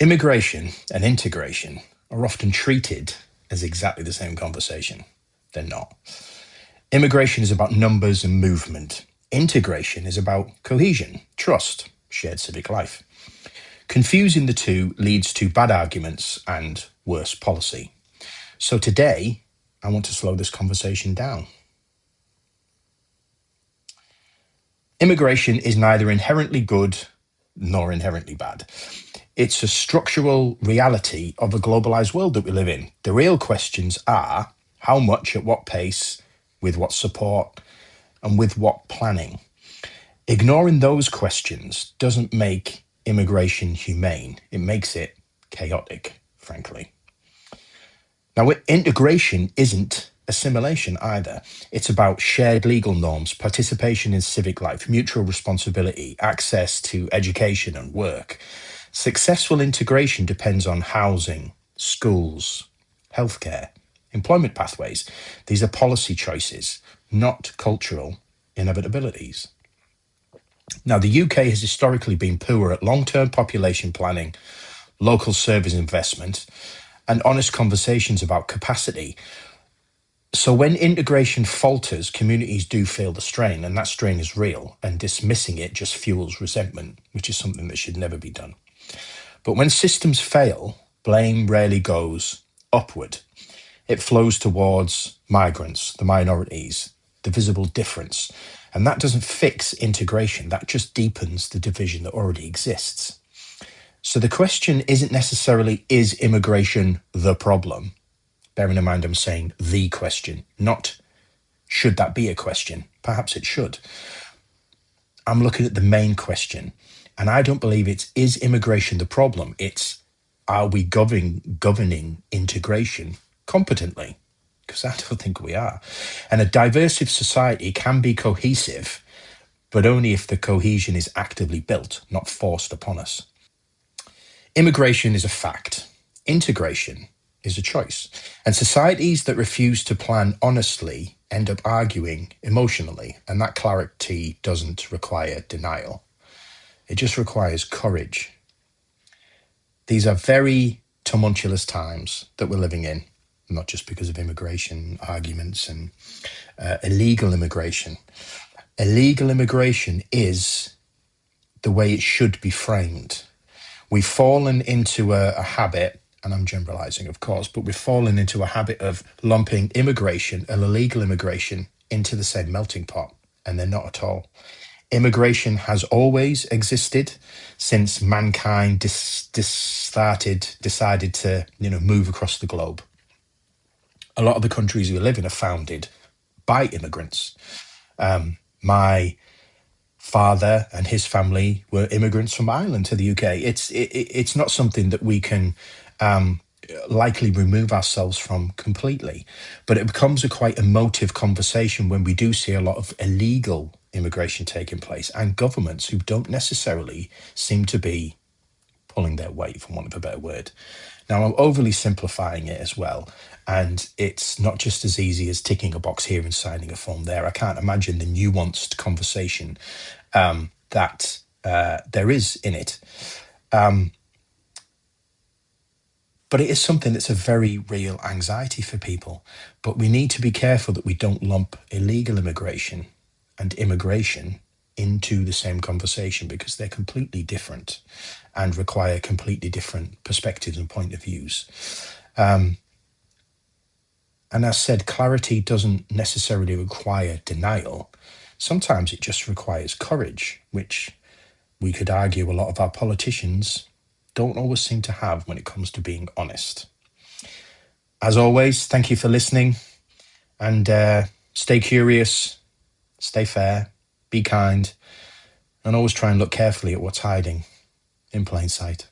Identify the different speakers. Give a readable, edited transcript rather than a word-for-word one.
Speaker 1: Immigration and integration are often treated as exactly the same conversation. They're not. Immigration is about numbers and movement. Integration is about cohesion, trust, shared civic life. Confusing the two leads to bad arguments and worse policy. So today, I want to slow this conversation down. Immigration is neither inherently good nor inherently bad. It's a structural reality of a globalized world that we live in. The real questions are how much, at what pace, with what support, and with what planning. Ignoring those questions doesn't make immigration humane. It makes it chaotic, frankly. Now, integration isn't assimilation either. It's about shared legal norms, participation in civic life, mutual responsibility, access to education and work. Successful integration depends on housing, schools, healthcare, employment pathways. These are policy choices, not cultural inevitabilities. Now, the UK has historically been poor at long-term population planning, local service investment, and honest conversations about capacity. So when integration falters, communities do feel the strain, and that strain is real, and dismissing it just fuels resentment, which is something that should never be done. But when systems fail, blame rarely goes upward. It flows towards migrants, the minorities, the visible difference. And that doesn't fix integration, that just deepens the division that already exists. So the question isn't necessarily, is immigration the problem? Bearing in mind I'm saying the question, not should that be a question? Perhaps it should. I'm looking at the main question. And I don't believe it's, is immigration the problem? It's, are we governing integration competently? Because I don't think we are. And a diverse society can be cohesive, but only if the cohesion is actively built, not forced upon us. Immigration is a fact. Integration is a choice. And societies that refuse to plan honestly end up arguing emotionally. And that clarity doesn't require denial. It just requires courage. These are very tumultuous times that we're living in, not just because of immigration arguments and illegal immigration. Illegal immigration is the way it should be framed. We've fallen into a habit, and I'm generalizing, of course, but we've fallen into a habit of lumping immigration and illegal immigration into the same melting pot, and they're not at all. Immigration has always existed since mankind decided to, move across the globe. A lot of the countries we live in are founded by immigrants. My father and his family were immigrants from Ireland to the UK. It's not something that we can likely remove ourselves from completely, but it becomes a quite emotive conversation when we do see a lot of illegal immigration taking place and governments who don't necessarily seem to be pulling their weight, for want of a better word. Now, I'm overly simplifying it as well, and it's not just as easy as ticking a box here and signing a form there. I can't imagine the nuanced conversation that there is in it. But it is something that's a very real anxiety for people. But we need to be careful that we don't lump illegal immigration and immigration into the same conversation, because they're completely different and require completely different perspectives and point of views. And as said, clarity doesn't necessarily require denial. Sometimes it just requires courage, which we could argue a lot of our politicians don't always seem to have when it comes to being honest. As always, thank you for listening, and stay curious, stay fair, be kind, and always try and look carefully at what's hiding in plain sight.